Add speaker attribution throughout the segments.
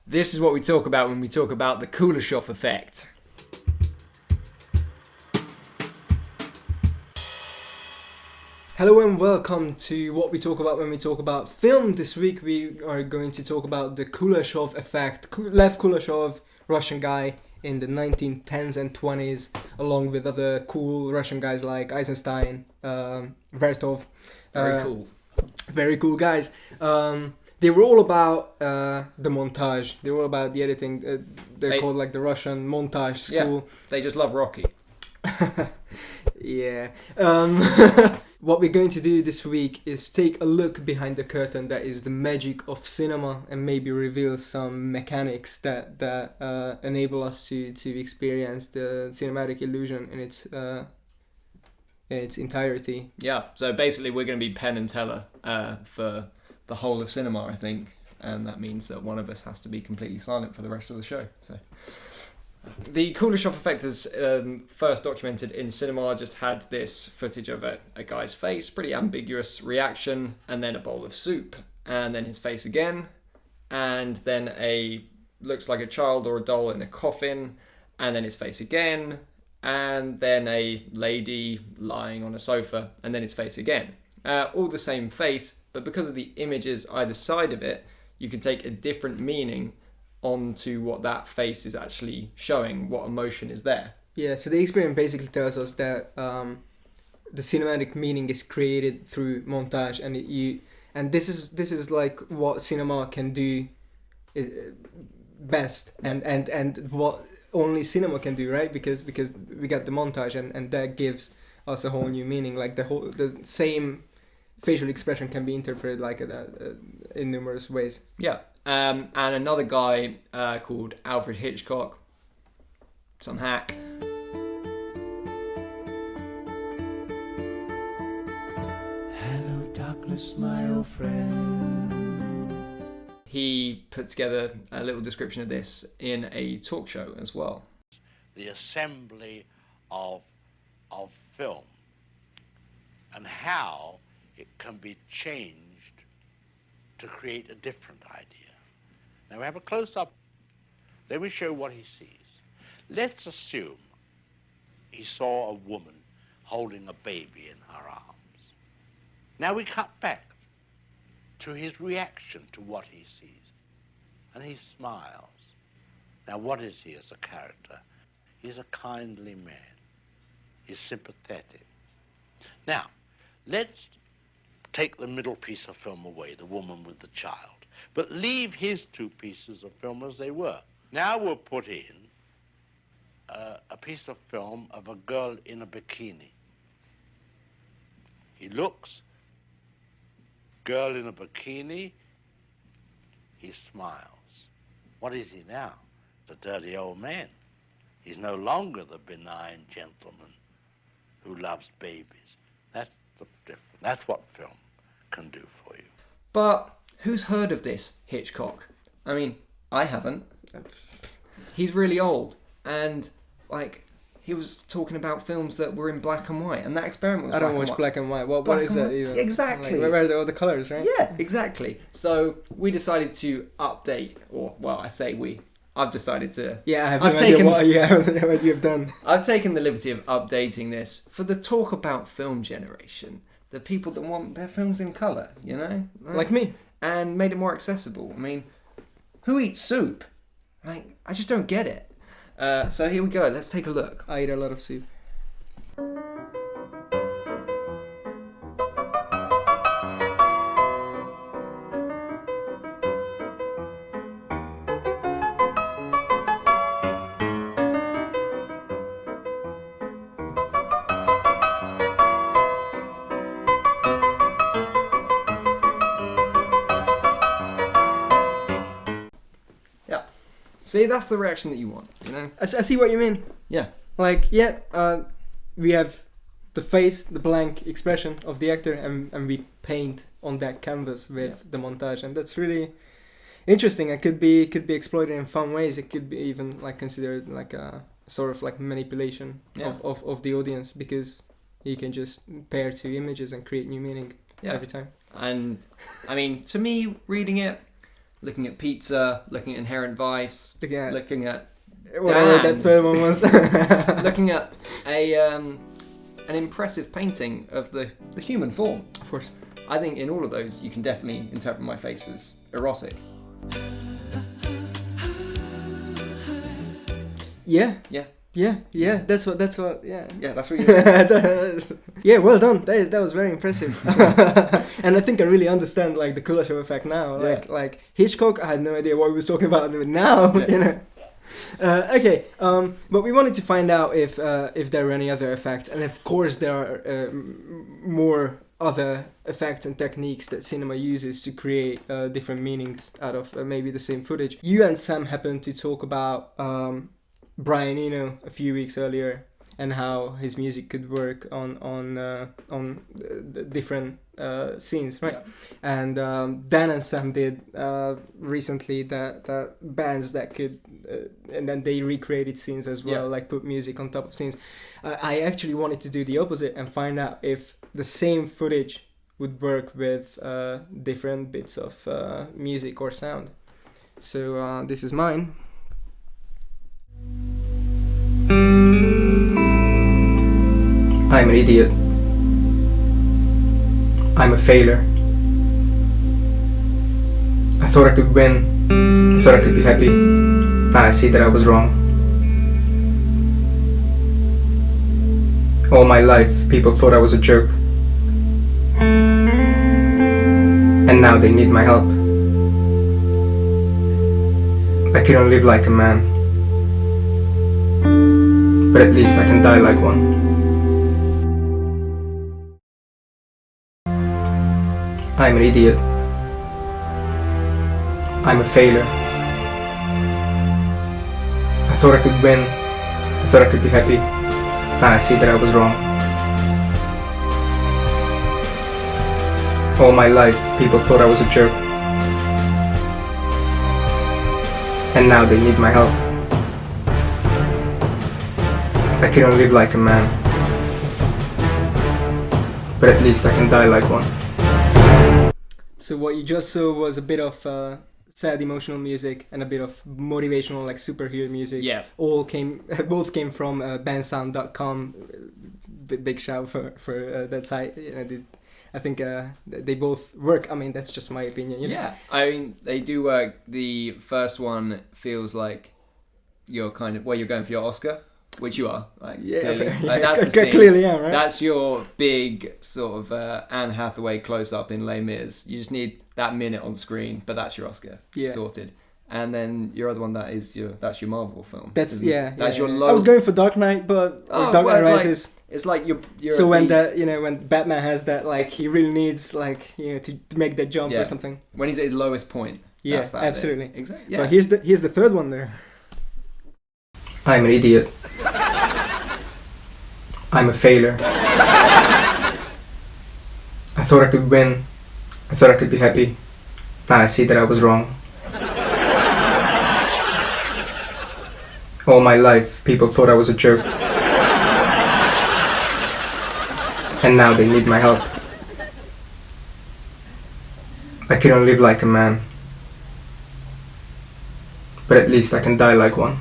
Speaker 1: This is what we talk about when we talk about the Kuleshov Effect.
Speaker 2: Hello and welcome to what we talk about when we talk about film. This week we are going to talk about the Kuleshov Effect. Lev Kuleshov, Russian guy in the 1910s and 20s, along with other cool Russian guys like Eisenstein, Vertov. Very cool guys. They were all about the montage. They were all about the editing. They're called like the Russian montage school.
Speaker 1: Yeah, they just love Rocky.
Speaker 2: Yeah. What we're going to do this week is take a look behind the curtain that is the magic of cinema and maybe reveal some mechanics that enable us to experience the cinematic illusion in its entirety.
Speaker 1: Yeah, so basically we're going to be Penn and Teller for the whole of cinema, I think, and that means that one of us has to be completely silent for the rest of the show. So, the Kuleshov Effect is first documented in cinema. Just had this footage of a guy's face, pretty ambiguous reaction, and then a bowl of soup, and then his face again, and then looks like a child or a doll in a coffin, and then his face again, and then a lady lying on a sofa, and then his face again. All the same face, but because of the images either side of it, you can take a different meaning onto what that face is actually showing, what emotion is there.
Speaker 2: Yeah, so the experiment basically tells us that the cinematic meaning is created through montage, and this is like what cinema can do best, and what only cinema can do, right? Because we got the montage, and that gives us a whole new meaning. Like the same facial expression can be interpreted like in numerous ways.
Speaker 1: Yeah. And another guy called Alfred Hitchcock, some hack.
Speaker 3: Hello, darkness, my old friend.
Speaker 1: He put together a little description of this in a talk show as well.
Speaker 4: The assembly of film and how it can be changed to create a different idea. Now we have a close-up. Let me show what he sees. Let's assume he saw a woman holding a baby in her arms. Now we cut back to his reaction to what he sees. And he smiles. Now what is he as a character? He's a kindly man. He's sympathetic. Now, let's take the middle piece of film away, the woman with the child, but leave his two pieces of film as they were. Now we'll put in a piece of film of a girl in a bikini. He looks, girl in a bikini, he smiles. What is he now? The dirty old man. He's no longer the benign gentleman who loves babies. That's the difference. That's what film can do for you.
Speaker 1: But who's heard of this Hitchcock? I mean, I haven't. He's really old, and he was talking about films that were in black and white, and that experiment was
Speaker 2: I don't watch black and white. What is that even?
Speaker 1: Exactly.
Speaker 2: Like, where are all the colours, right?
Speaker 1: Yeah, exactly. So we decided to update, I've decided to.
Speaker 2: Yeah, I have no idea what you have done.
Speaker 1: I've taken the liberty of updating this for the talk about film generation. The people that want their films in colour, you know?
Speaker 2: Like me.
Speaker 1: And made it more accessible. I mean, who eats soup? I just don't get it. So here we go. Let's take a look.
Speaker 2: I eat a lot of soup.
Speaker 1: See, that's the reaction that you want, you know?
Speaker 2: I see what you mean.
Speaker 1: Yeah.
Speaker 2: We have the face, the blank expression of the actor, and we paint on that canvas with the montage, and that's really interesting. It could be exploited in fun ways. It could be even considered like a sort of like manipulation of the audience, because you can just pair two images and create new meaning every time.
Speaker 1: And I mean, to me, reading it, looking at pizza, looking at Inherent Vice, looking at
Speaker 2: whatever that third one was.
Speaker 1: looking at an impressive painting of the human form.
Speaker 2: Of course.
Speaker 1: I think in all of those, you can definitely interpret my face as erotic.
Speaker 2: Yeah.
Speaker 1: Yeah.
Speaker 2: Yeah. That's what. Yeah.
Speaker 1: Yeah, that's what you said.
Speaker 2: Yeah, well done. That was very impressive. And I think I really understand like the Kuleshov effect now. Like Hitchcock, I had no idea what he was talking about now.
Speaker 1: Yeah.
Speaker 2: You know. Okay. But we wanted to find out if there were any other effects, and of course there are more other effects and techniques that cinema uses to create different meanings out of maybe the same footage. You and Sam happened to talk about Brian Eno a few weeks earlier, and how his music could work on the different scenes, right?
Speaker 1: Yeah.
Speaker 2: And Dan and Sam did recently the bands that could, and then they recreated scenes as well, like put music on top of scenes. I actually wanted to do the opposite and find out if the same footage would work with different bits of music or sound. So this is mine. I'm an idiot. I'm a failure. I thought I could win. I thought I could be happy. Now I see that I was wrong. All my life, people thought I was a joke. And now they need my help. I couldn't live like a man. But at least I can die like one. I'm an idiot. I'm a failure. I thought I could win. I thought I could be happy. Now I see that I was wrong. All my life, people thought I was a jerk. And now they need my help. I couldn't live like a man. But at least I can die like one. So what you just saw was a bit of sad emotional music and a bit of motivational like superhero music.
Speaker 1: Yeah.
Speaker 2: Both came from bandsound.com. Big shout for that site. You know, I think they both work. I mean, that's just my opinion. You know?
Speaker 1: Yeah, I mean, they do work. The first one feels like you're kind of, well, you're going for your Oscar, which you are. Like,
Speaker 2: Yeah,
Speaker 1: clearly.
Speaker 2: yeah,
Speaker 1: Like, that's the scene.
Speaker 2: clearly am, right?
Speaker 1: That's your big sort of Anne Hathaway close-up in Les Mis. You just need that minute on screen, but that's your Oscar.
Speaker 2: Yeah.
Speaker 1: Sorted. And then your other one, that's your Marvel film.
Speaker 2: That's
Speaker 1: That's your low.
Speaker 2: I was going for Dark Knight, but Dark Knight Rises.
Speaker 1: It's like you're
Speaker 2: So when when Batman has that, like, he really needs, like, you know, to make that jump or something.
Speaker 1: when he's at his lowest point.
Speaker 2: Yeah,
Speaker 1: that's that
Speaker 2: absolutely.
Speaker 1: bit. Exactly. Yeah.
Speaker 2: But here's the third one there. I'm an idiot. I'm a failure. I thought I could win. I thought I could be happy. Now I see that I was wrong. All my life, people thought I was a jerk. And now they need my help. I couldn't live like a man. But at least I can die like one.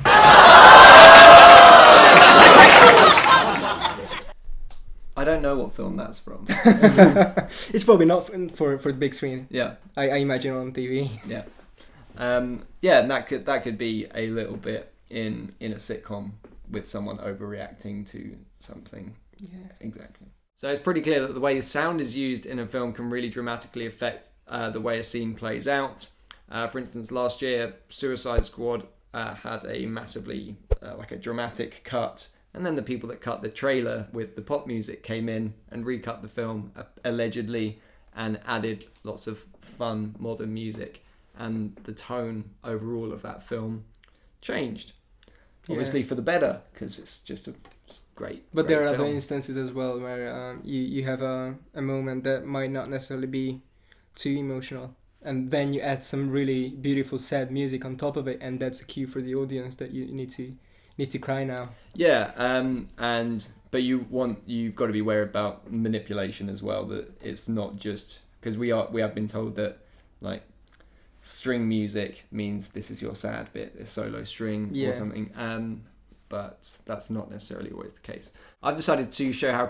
Speaker 1: I don't know what film that's from.
Speaker 2: It's probably not for the big screen.
Speaker 1: Yeah.
Speaker 2: I imagine on TV.
Speaker 1: Yeah. Yeah, and that could be a little bit in a sitcom with someone overreacting to something.
Speaker 2: Yeah.
Speaker 1: Exactly. So it's pretty clear that the way the sound is used in a film can really dramatically affect the way a scene plays out. For instance, last year, Suicide Squad had a massively like a dramatic cut, and then the people that cut the trailer with the pop music came in and recut the film allegedly and added lots of fun modern music, and the tone overall of that film changed. Obviously for the better, because it's just a great.
Speaker 2: But
Speaker 1: great
Speaker 2: there are
Speaker 1: film.
Speaker 2: other instances as well where you have a moment that might not necessarily be too emotional, and then you add some really beautiful sad music on top of it, and that's a cue for the audience that you need to cry now.
Speaker 1: Yeah, but you've got to be aware about manipulation as well. That it's not just because we have been told that like string music means this is your sad bit, a solo string
Speaker 2: Yeah.
Speaker 1: or something. But that's not necessarily always the case. I've decided to show how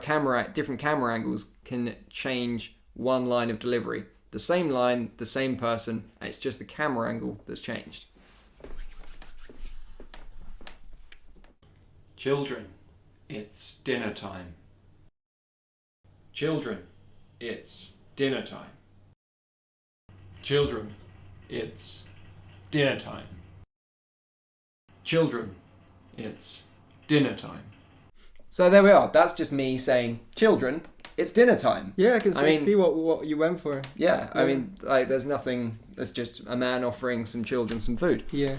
Speaker 1: different camera angles can change one line of delivery. The same line, the same person, and it's just the camera angle that's changed.
Speaker 5: Children, it's dinner time. Children, it's dinner time. Children, it's dinner time. Children, it's dinner time.
Speaker 1: So there we are. That's just me saying, children, it's dinner time.
Speaker 2: Yeah, I can
Speaker 1: I
Speaker 2: see what you went for.
Speaker 1: Yeah, I mean, like, there's nothing. There's just a man offering some children some food.
Speaker 2: Yeah.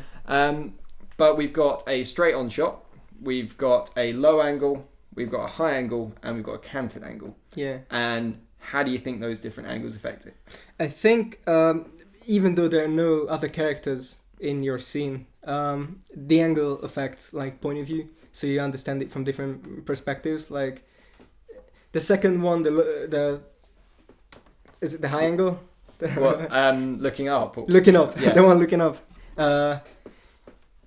Speaker 1: But we've got a straight-on shot. We've got a low angle. We've got a high angle, and we've got a canted angle.
Speaker 2: Yeah.
Speaker 1: And how do you think those different angles affect it?
Speaker 2: I think even though there are no other characters in your scene, the angle affects like point of view, so you understand it from different perspectives. Like the second one, the is it the high angle?
Speaker 1: What? Looking up.
Speaker 2: Looking up.
Speaker 1: Yeah.
Speaker 2: The one looking up.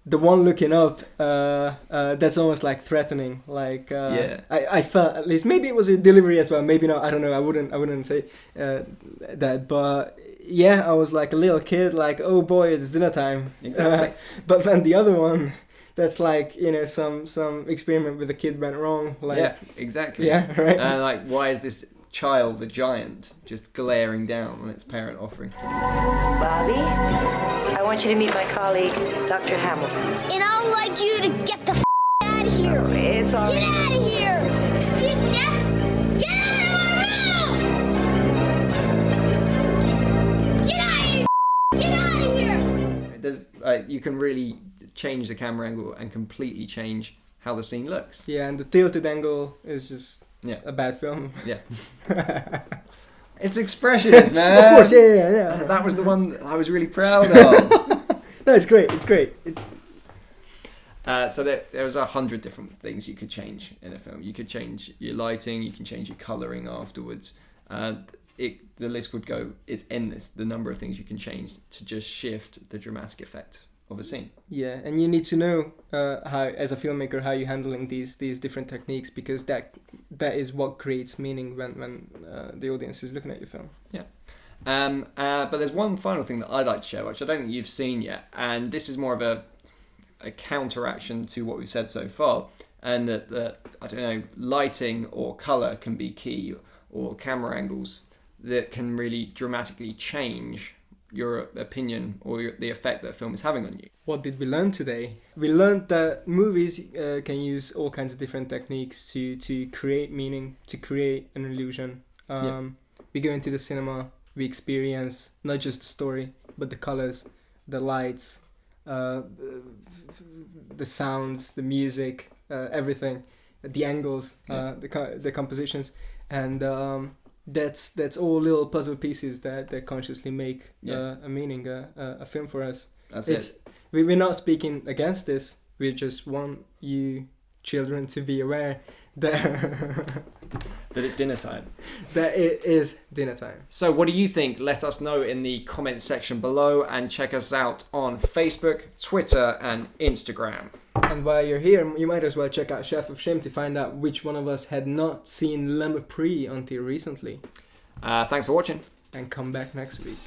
Speaker 2: The one looking up. That's almost like threatening. Like
Speaker 1: Yeah.
Speaker 2: I felt, at least, maybe it was a delivery as well. Maybe not. I don't know. I wouldn't say that. But yeah, I was like a little kid. Like, oh boy, it's dinner time.
Speaker 1: Exactly.
Speaker 2: But then the other one, that's like, you know, some experiment with a kid went wrong. Like,
Speaker 1: Yeah, exactly.
Speaker 2: Yeah, right.
Speaker 1: And like, why is this child, a giant, just glaring down on its parent offering?
Speaker 6: Bobby, I want you to meet my colleague, Dr. Hamilton.
Speaker 7: And I'd like you to get the out of here.
Speaker 6: It's all
Speaker 7: Get out of here. You just get out of my room. Get out of here. Get out of here.
Speaker 1: There's, you can really change the camera angle and completely change how the scene looks.
Speaker 2: Yeah, and the tilted angle is just
Speaker 1: Yeah.
Speaker 2: a bad film.
Speaker 1: Yeah. It's expressionist, man.
Speaker 2: Of course, yeah.
Speaker 1: That was the one that I was really proud of.
Speaker 2: No, it's great. It's great.
Speaker 1: So there was 100 different things you could change in a film. You could change your lighting, you can change your colouring afterwards. The list would go, it's endless, the number of things you can change to just shift the dramatic effect of a scene.
Speaker 2: Yeah, and you need to know how, as a filmmaker, how you're handling these different techniques, because that is what creates meaning when the audience is looking at your film.
Speaker 1: Yeah. But there's one final thing that I'd like to share, which I don't think you've seen yet, and this is more of a counteraction to what we've said so far, and that I don't know, lighting or colour can be key, or camera angles that can really dramatically change your opinion or the effect that a film is having on you.
Speaker 2: What did we learn today? We learned that movies can use all kinds of different techniques to create meaning, to create an illusion. We go into the cinema, we experience not just the story, but the colors, the lights, the sounds, the music, everything, the angles, the compositions, and that's all little puzzle pieces that consciously make a meaning, a film for us. We're not speaking against this. We just want you children to be aware that
Speaker 1: That it's dinner time.
Speaker 2: that it is dinner time.
Speaker 1: So what do you think? Let us know in the comments section below, and check us out on Facebook, Twitter and Instagram.
Speaker 2: And while you're here, you might as well check out Chef of Shame to find out which one of us had not seen Le Prix until recently.
Speaker 1: Thanks for watching.
Speaker 2: And come back next week.